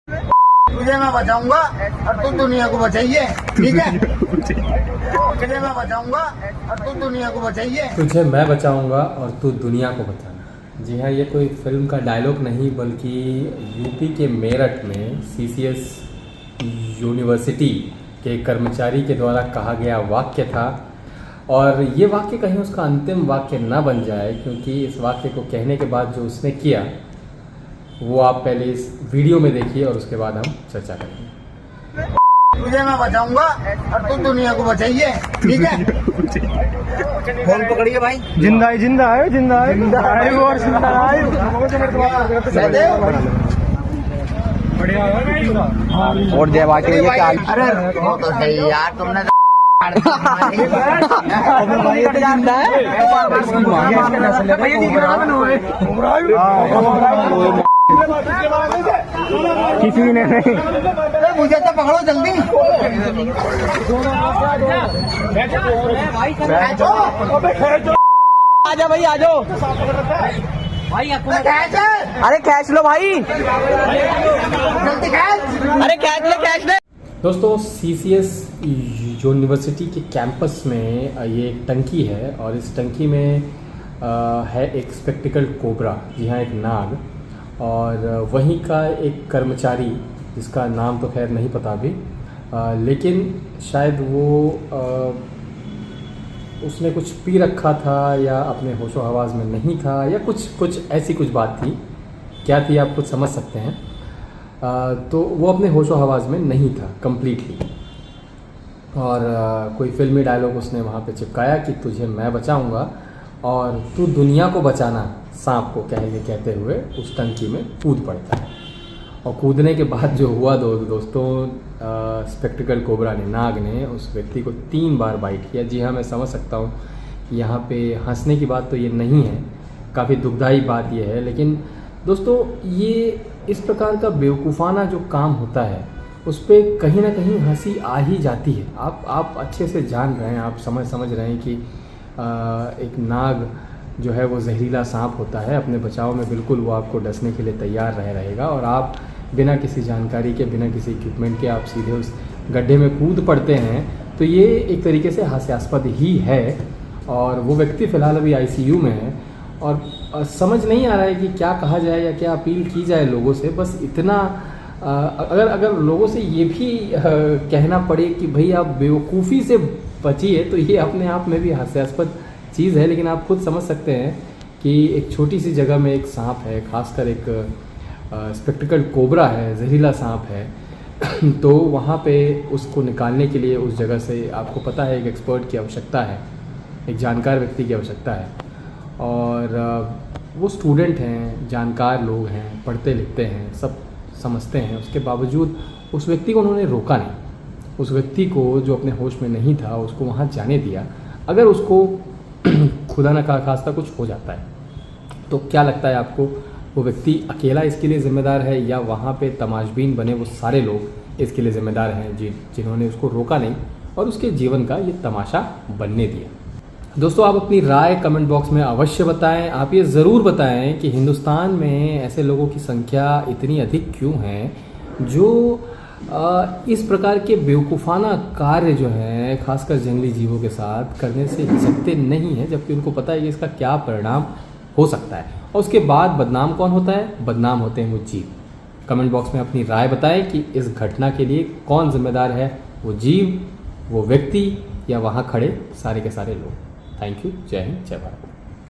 तुझे मैं बचाऊंगा और तू दुनिया को बचाइए, ठीक है। तुझे मैं बचाऊंगा और तू दुनिया को बचाइए। तुझे मैं बचाऊंगा और तू दुनिया को बचाना। जी हाँ, ये कोई फिल्म का डायलॉग नहीं बल्कि यूपी के मेरठ में सीसीएस यूनिवर्सिटी के कर्मचारी के द्वारा कहा गया वाक्य था। और ये वाक्य कहीं उसका अंतिम वाक्य ना बन जाए, क्योंकि इस वाक्य को कहने के बाद जो उसने किया वो आप पहले इस वीडियो में देखिए और उसके बाद हम चर्चा करेंगे। तुझे मैं बचाऊंगा और तू दुनिया को बचाइए, ठीक है। फोन पकड़िए भाई। जिंदा है, जिंदा है, जिंदा है, जिंदा है और जिंदा है। और देवा के लिए क्या? अरे वो तो सही यार, तुमने भाई ये तो जिंदा है। किसी ने नहीं। मुझे तो पकड़ो जल्दी। आजा भाई, आ जाओ भाई। अरे कैच लो भाई, जल्दी खींच। अरे कैच ले, कैच ले। दोस्तों, सीसीएस यूनिवर्सिटी के कैंपस में ये एक टंकी है और इस टंकी में है एक स्पेक्टिकल कोबरा, जी हाँ, एक नाग। और वहीं का एक कर्मचारी जिसका नाम तो खैर नहीं पता अभी, लेकिन शायद वो उसने कुछ पी रखा था या अपने होशो हवास में नहीं था या कुछ ऐसी कुछ बात थी। क्या थी आप कुछ समझ सकते हैं। तो वो अपने होशो हवास में नहीं था कम्प्लीटली। और कोई फिल्मी डायलॉग उसने वहाँ पे चिपकाया कि तुझे मैं बचाऊंगा और तू दुनिया को बचाना, सांप को कहते हुए उस टंकी में कूद पड़ता है। और कूदने के बाद जो हुआ दोस्तों, स्पेक्टिकल कोबरा ने, नाग ने उस व्यक्ति को 3 बार बाइट किया। जी हाँ, मैं समझ सकता हूँ यहाँ पे हंसने की बात तो ये नहीं है, काफ़ी दुखदाई बात ये है। लेकिन दोस्तों, ये इस प्रकार का बेवकूफ़ाना जो काम होता है उस पर कहीं ना कहीं हंसी आ ही जाती है। आप अच्छे से जान रहे हैं, आप समझ रहे हैं कि एक नाग जो है वो जहरीला सांप होता है। अपने बचाव में बिल्कुल वो आपको डसने के लिए तैयार रहेगा और आप बिना किसी जानकारी के, बिना किसी इक्विपमेंट के आप सीधे उस गड्ढे में कूद पड़ते हैं। तो ये एक तरीके से हास्यास्पद ही है। और वो व्यक्ति फ़िलहाल अभी आईसीयू में है और समझ नहीं आ रहा है कि क्या कहा जाए या क्या अपील की जाए लोगों से। बस इतना, अगर लोगों से ये भी कहना पड़े कि भाई आप बेवकूफ़ी से बचिए, तो ये अपने आप में भी हास्यास्पद चीज़ है। लेकिन आप खुद समझ सकते हैं कि एक छोटी सी जगह में एक सांप है, खासकर एक स्पेक्टिकल कोबरा है, जहरीला सांप है। तो वहाँ पे उसको निकालने के लिए उस जगह से, आपको पता है, एक एक्सपर्ट की आवश्यकता है, एक जानकार व्यक्ति की आवश्यकता है। और वो स्टूडेंट हैं, जानकार लोग हैं, पढ़ते लिखते हैं, सब समझते हैं। उसके बावजूद उस व्यक्ति को उन्होंने रोका नहीं। उस व्यक्ति को जो अपने होश में नहीं था उसको वहाँ जाने दिया। अगर उसको खुदा न खास्ता कुछ हो जाता है तो क्या लगता है आपको, वो व्यक्ति अकेला इसके लिए ज़िम्मेदार है या वहाँ पे तमाशबीन बने वो सारे लोग इसके लिए ज़िम्मेदार हैं जिन्होंने उसको रोका नहीं और उसके जीवन का ये तमाशा बनने दिया। दोस्तों, आप अपनी राय कमेंट बॉक्स में अवश्य बताएं। आप ये ज़रूर बताएं कि हिंदुस्तान में ऐसे लोगों की संख्या इतनी अधिक क्यों है जो इस प्रकार के बेवकूफ़ाना कार्य जो हैं, खासकर जंगली जीवों के साथ, करने से हिचकते नहीं हैं, जबकि उनको पता है कि इसका क्या परिणाम हो सकता है। और उसके बाद बदनाम कौन होता है? बदनाम होते हैं वो जीव। कमेंट बॉक्स में अपनी राय बताएं कि इस घटना के लिए कौन जिम्मेदार है, वो जीव, वो व्यक्ति या वहाँ खड़े सारे के सारे लोग। Thank you. जय हिंद, जय भारत।